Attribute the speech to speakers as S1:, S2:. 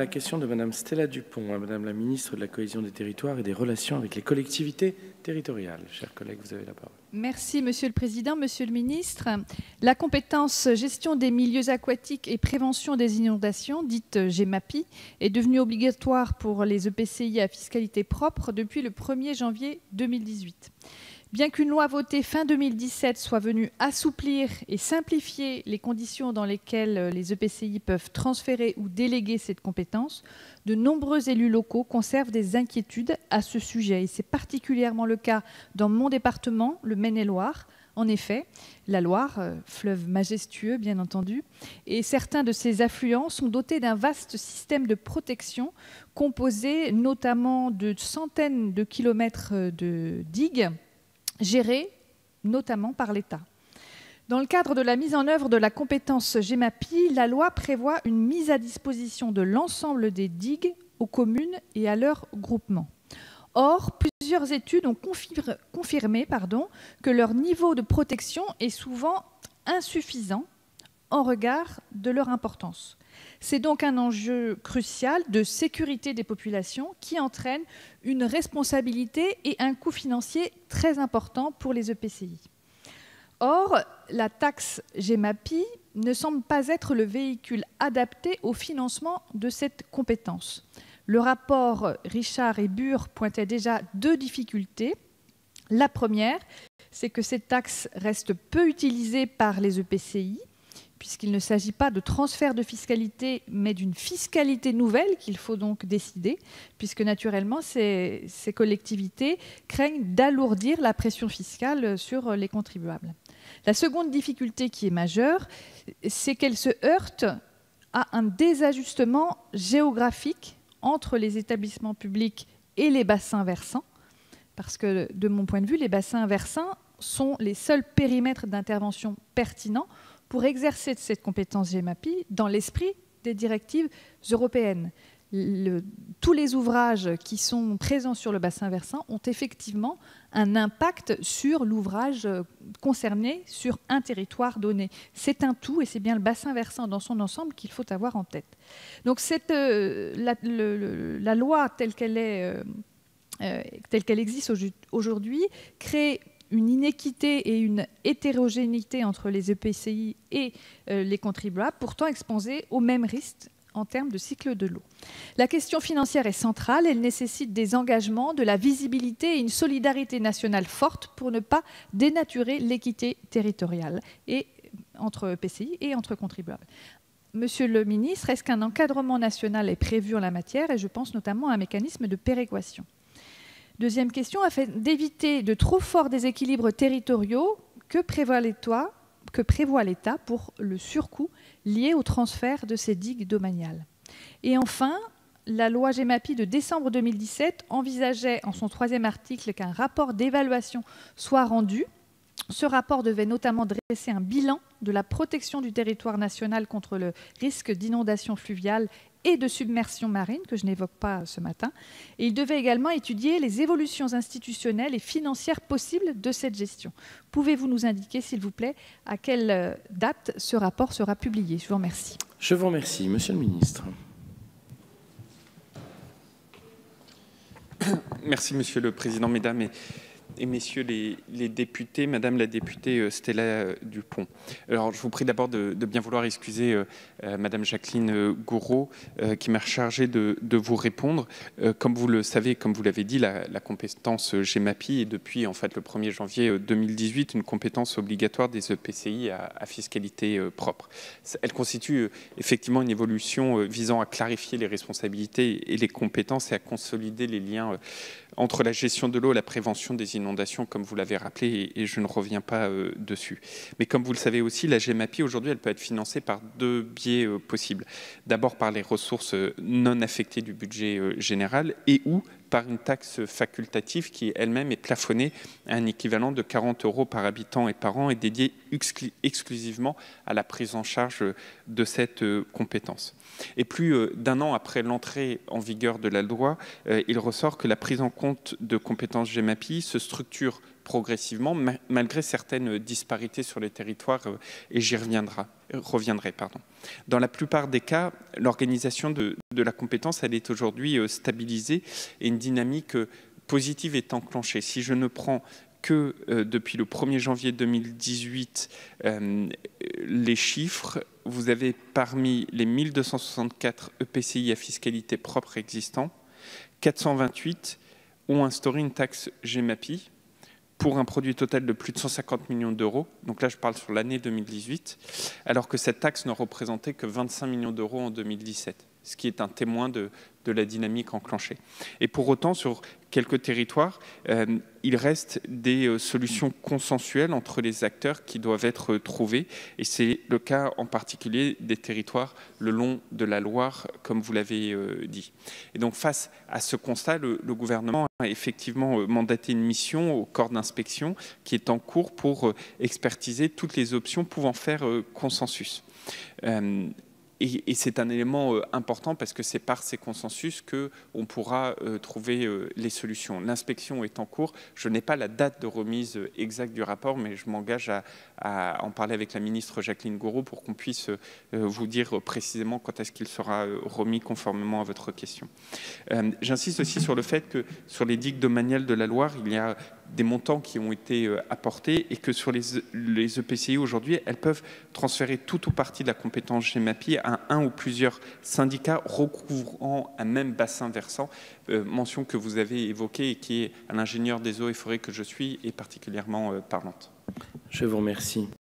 S1: La question de Madame Stella Dupont à Madame la Ministre de la Cohésion des Territoires et des Relations avec les collectivités territoriales. Chers collègues, vous avez la parole.
S2: Merci Monsieur le Président, Monsieur le Ministre. La compétence gestion des milieux aquatiques et prévention des inondations, dite GEMAPI, est devenue obligatoire pour les EPCI à fiscalité propre depuis le 1er janvier 2018. Bien qu'une loi votée fin 2017 soit venue assouplir et simplifier les conditions dans lesquelles les EPCI peuvent transférer ou déléguer cette compétence, de nombreux élus locaux conservent des inquiétudes à ce sujet. Et c'est particulièrement le cas dans mon département, le Maine-et-Loire. En effet, la Loire, fleuve majestueux bien entendu, et certains de ses affluents sont dotés d'un vaste système de protection composé notamment de centaines de kilomètres de digues, gérée notamment par l'État. Dans le cadre de la mise en œuvre de la compétence GEMAPI, la loi prévoit une mise à disposition de l'ensemble des digues aux communes et à leurs groupements. Or, plusieurs études ont confirmé que leur niveau de protection est souvent insuffisant en regard de leur importance. C'est donc un enjeu crucial de sécurité des populations qui entraîne une responsabilité et un coût financier très important pour les EPCI. Or, la taxe GEMAPI ne semble pas être le véhicule adapté au financement de cette compétence. Le rapport Richard et Bure pointait déjà deux difficultés. La première, c'est que cette taxe reste peu utilisée par les EPCI, puisqu'il ne s'agit pas de transfert de fiscalité, mais d'une fiscalité nouvelle qu'il faut donc décider, puisque naturellement, ces collectivités craignent d'alourdir la pression fiscale sur les contribuables. La seconde difficulté qui est majeure, c'est qu'elle se heurte à un désajustement géographique entre les établissements publics et les bassins versants, parce que de mon point de vue, les bassins versants sont les seuls périmètres d'intervention pertinents pour exercer cette compétence GEMAPI dans l'esprit des directives européennes. Tous les ouvrages qui sont présents sur le bassin versant ont effectivement un impact sur l'ouvrage concerné sur un territoire donné. C'est un tout et c'est bien le bassin versant dans son ensemble qu'il faut avoir en tête. Donc la loi telle qu'elle existe aujourd'hui crée une inéquité et une hétérogénéité entre les EPCI et les contribuables, pourtant exposés aux mêmes risques en termes de cycle de l'eau. La question financière est centrale, elle nécessite des engagements, de la visibilité et une solidarité nationale forte pour ne pas dénaturer l'équité territoriale et entre EPCI et entre contribuables. Monsieur le ministre, est-ce qu'un encadrement national est prévu en la matière? Et je pense notamment à un mécanisme de péréquation. Deuxième question, afin d'éviter de trop forts déséquilibres territoriaux, que prévoit l'État pour le surcoût lié au transfert de ces digues domaniales? Et enfin, la loi GEMAPI de décembre 2017 envisageait en son 3e article qu'un rapport d'évaluation soit rendu. Ce rapport devait notamment dresser un bilan de la protection du territoire national contre le risque d'inondation fluviale et de submersion marine, que je n'évoque pas ce matin. Et il devait également étudier les évolutions institutionnelles et financières possibles de cette gestion. Pouvez-vous nous indiquer, s'il vous plaît, à quelle date ce rapport sera publié? Je vous remercie.
S1: Je vous remercie. Monsieur le ministre.
S3: Merci, Monsieur le Président, Mesdames et Messieurs les députés, Madame la députée Stella Dupont. Alors, je vous prie d'abord de bien vouloir excuser Madame Jacqueline Gouraud qui m'a chargé de vous répondre. Comme vous le savez, comme vous l'avez dit, la compétence GEMAPI est depuis en fait le 1er janvier 2018 une compétence obligatoire des EPCI à fiscalité propre. Elle constitue effectivement une évolution visant à clarifier les responsabilités et les compétences et à consolider les liens entre la gestion de l'eau et la prévention des inondations, comme vous l'avez rappelé, et je ne reviens pas dessus. Mais comme vous le savez aussi, la GEMAPI, aujourd'hui, elle peut être financée par deux biais possibles. D'abord par les ressources non affectées du budget général et ou par une taxe facultative qui elle-même est plafonnée à un équivalent de 40 € par habitant et par an et dédiée exclusivement à la prise en charge de cette compétence. Et plus d'un an après l'entrée en vigueur de la loi, il ressort que la prise en compte de compétences GEMAPI se structure progressivement, malgré certaines disparités sur les territoires, et j'y reviendrai. Dans la plupart des cas, l'organisation de la compétence, elle est aujourd'hui stabilisée et une dynamique positive est enclenchée. Si je ne prends que depuis le 1er janvier 2018, les chiffres, vous avez parmi les 1264 EPCI à fiscalité propre existants, 428 ont instauré une taxe GEMAPI pour un produit total de plus de 150 millions d'euros. Donc là, je parle sur l'année 2018, alors que cette taxe ne représentait que 25 millions d'euros en 2017, ce qui est un témoin de la dynamique enclenchée. Et pour autant, sur quelques territoires, il reste des solutions consensuelles entre les acteurs qui doivent être trouvées. Et c'est le cas en particulier des territoires le long de la Loire, comme vous l'avez dit. Et donc, face à ce constat, le gouvernement a effectivement mandaté une mission au corps d'inspection qui est en cours pour expertiser toutes les options pouvant faire consensus. Et c'est un élément important parce que c'est par ces consensus qu'on pourra trouver les solutions. L'inspection est en cours. Je n'ai pas la date de remise exacte du rapport, mais je m'engage à en parler avec la ministre Jacqueline Gourault pour qu'on puisse vous dire précisément quand est-ce qu'il sera remis conformément à votre question. J'insiste aussi sur le fait que sur les digues domaniales de la Loire, il y a des montants qui ont été apportés et que sur les EPCI aujourd'hui, elles peuvent transférer tout ou partie de la compétence GEMAPI à un ou plusieurs syndicats recouvrant un même bassin versant, mention que vous avez évoquée et qui est à l'ingénieur des eaux et forêts que je suis est particulièrement parlante.
S1: Je vous remercie.